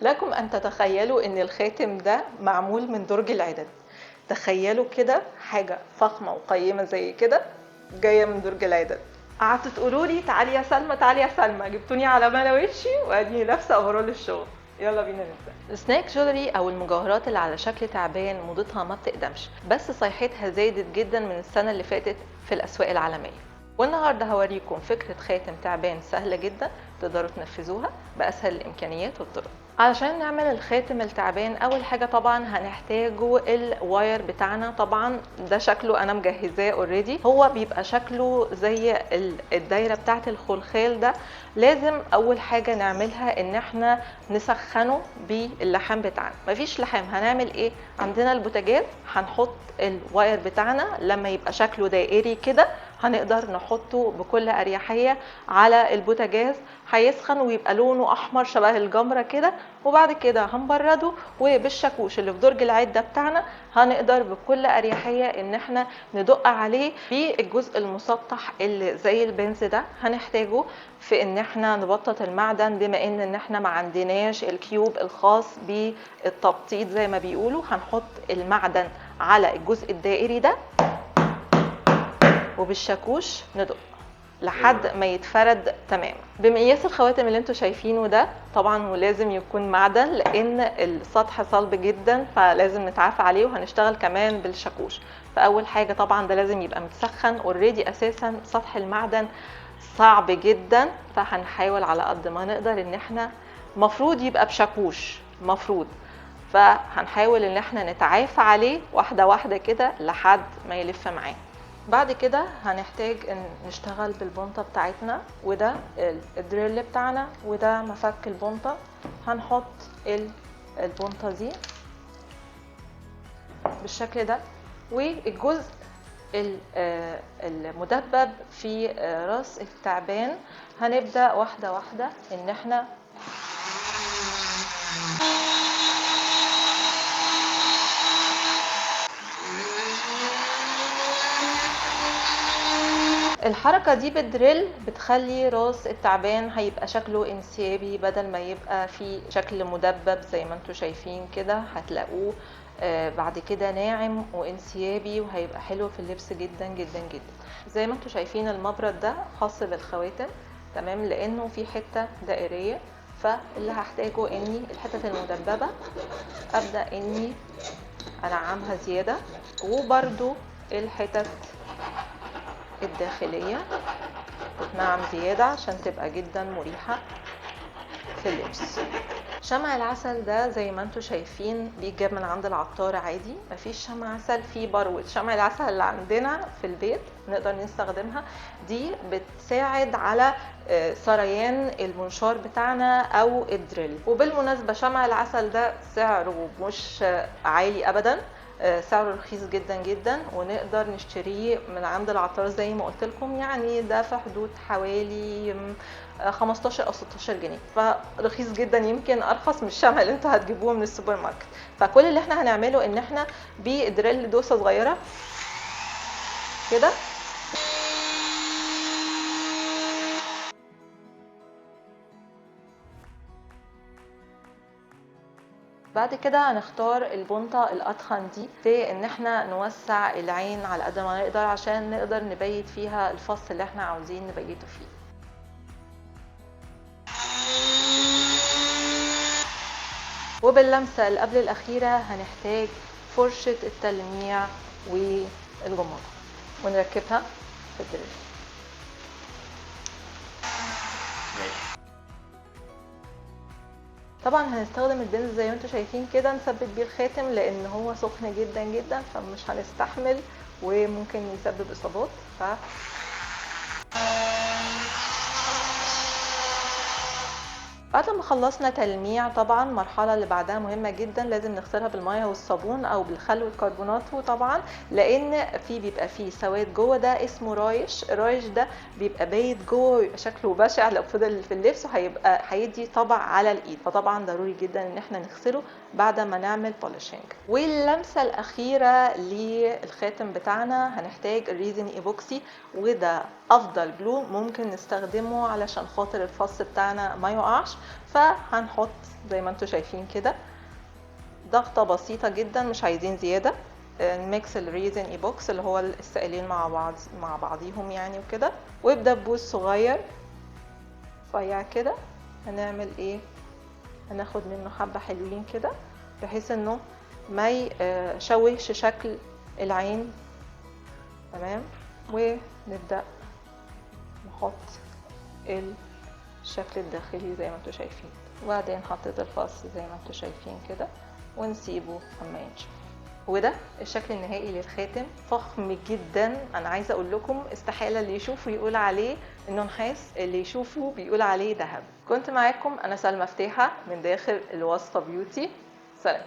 لكم أن تتخيلوا إن الخاتم ده معمول من درج العدد. تخيلوا كده حاجة فخمة وقيمة زي كده جاية من درج العدد. قعدتوا تقولوا لي تعالي يا سلمى تعالي يا سلمى، جبتوني على ملا وشي واديني لابسه اوفرول الشغل. يلا بينا نبدا. السناك جولري او المجوهرات اللي على شكل تعبان موضتها ما بتقدمش، بس صيحتها زادت جدا من السنه اللي فاتت في الاسواق العالميه. والنهارده هوريكم فكره خاتم تعبان سهله جدا تقدروا تنفذوها باسهل الامكانيات والطرق. علشان نعمل الخاتم التعبان اول حاجه طبعا هنحتاجه الواير بتاعنا. طبعا ده شكله انا مجهزاه اوريدي، هو بيبقى شكله زي الدايره بتاعه الخلخال ده. لازم اول حاجه نعملها ان احنا نسخنه باللحام بتاعنا. مفيش لحام، هنعمل ايه؟ عندنا البوتاجاز، هنحط الواير بتاعنا لما يبقى شكله دائري كده هنقدر نحطه بكل اريحيه على البوتاجاز، هيسخن ويبقى لونه احمر شبه الجمره كده. وبعد كده هنبرده، وبالشاكوش اللي في درج العده بتاعنا هنقدر بكل اريحيه ان احنا ندق عليه بالجزء المسطح اللي زي البنز ده. هنحتاجه في ان احنا نبطط المعدن، بما ان احنا ما عندناش الكيوب الخاص بالتبطيط زي ما بيقولوا. هنحط المعدن على الجزء الدائري ده وبالشاكوش ندق لحد ما يتفرد تمام بمقياس الخواتم اللي انتوا شايفينه ده. طبعا ولازم يكون معدن لان السطح صلب جدا، فلازم نتعافى عليه وهنشتغل كمان بالشاكوش. فاول حاجه طبعا ده لازم يبقى متسخن اوريدي. اساسا سطح المعدن صعب جدا، فهنحاول على قد ما نقدر ان احنا مفروض يبقى بشاكوش مفروض، فهنحاول ان احنا نتعافى عليه واحده واحده كده لحد ما يلف معاه. بعد كده هنحتاج ان نشتغل بالبنطة بتاعتنا، وده الدريل بتاعنا وده مفك البنطة. هنحط البنطة دي بالشكل ده، والجزء المدبب في راس التعبان هنبدأ واحدة واحدة ان احنا الحركة دي بالدريل بتخلي راس التعبان هيبقى شكله انسيابي بدل ما يبقى في شكل مدبب زي ما انتوا شايفين كده. هتلاقوه بعد كده ناعم وانسيابي وهيبقى حلو في اللبس جدا جدا جدا. زي ما انتوا شايفين المبرد ده خاص بالخواتم تمام، لانه في حتة دائرية. فاللي هحتاجه اني الحتة المدببة ابدأ اني انعمها زيادة، وبرده الحتت الداخلية تتنعم زيادة عشان تبقى جدا مريحة في اللبس. شمع العسل ده زي ما انتوا شايفين بيجاب من عند العطار عادي، مفيش شمع عسل فيه بروة. شمع العسل اللي عندنا في البيت نقدر نستخدمها، دي بتساعد على سريان المنشار بتاعنا او الدريل. وبالمناسبة شمع العسل ده سعره مش عالي ابدا، سعره رخيص جدا جدا، ونقدر نشتريه من عند العطار زي ما قلت لكم. يعني ده في حدود حوالي 15 او 16 جنيه، فرخيص جدا، يمكن ارخص من الشمع اللي انتوا هتجيبوه من السوبر ماركت. فكل اللي احنا هنعمله ان احنا بدريل دوسه صغيره كده بعد كده هنختار البنطة الأتخن دي في ان احنا نوسع العين على قد ما نقدر عشان نقدر نبيت فيها الفص اللي احنا عاوزين نبيته فيه. وباللمسة اللي قبل الأخيرة هنحتاج فرشة التلميع والجمرة ونركبها في الدرج. طبعا هنستخدم البنز زي ما انتم شايفين كده نثبت بيه الخاتم، لان هو سخن جدا جدا فمش هنستحمل وممكن يسبب اصابات. بعد ما خلصنا تلميع طبعا المرحله اللي بعدها مهمه جدا، لازم نغسلها بالميه والصابون او بالخل والكربونات. وطبعا لان بيبقى فيه سواد جوه ده اسمه رايش، الرايش ده بيبقى بايت جوه ويبقى شكله بشع لو فضل في اللبس، وهيبقى هيدي طبع على الايد. فطبعا ضروري جدا ان احنا نغسله بعد ما نعمل بولشنج. واللمسه الاخيره للخاتم بتاعنا هنحتاج الريزن ايبوكسي، وده افضل جلو ممكن نستخدمه علشان خاطر الفص بتاعنا ما يقعش. فهنحط زي ما انتوا شايفين كده ضغطة بسيطة جدا، مش عايزين زيادة. نميكس الريزن ايبوكس اللي هو السائلين مع بعضيهم يعني وكده، وبدبوس صغير رفيع كده هنعمل ايه، هناخد منه حبة حلوين كده بحيث انه ما يشوهش شكل العين. تمام، ونبدأ نحط الشكل الداخلي زي ما انتوا شايفين، وبعدين حطيت الفص زي ما انتوا شايفين كده ونسيبه اما ينشف. وده الشكل النهائي للخاتم، فخم جدا. انا عايزه اقول لكم استحاله اللي يشوفه يقول عليه انه نحاس، اللي يشوفه بيقول عليه ذهب. كنت معاكم انا سلمى فتيحه من داخل الوصفه بيوتي. سلام.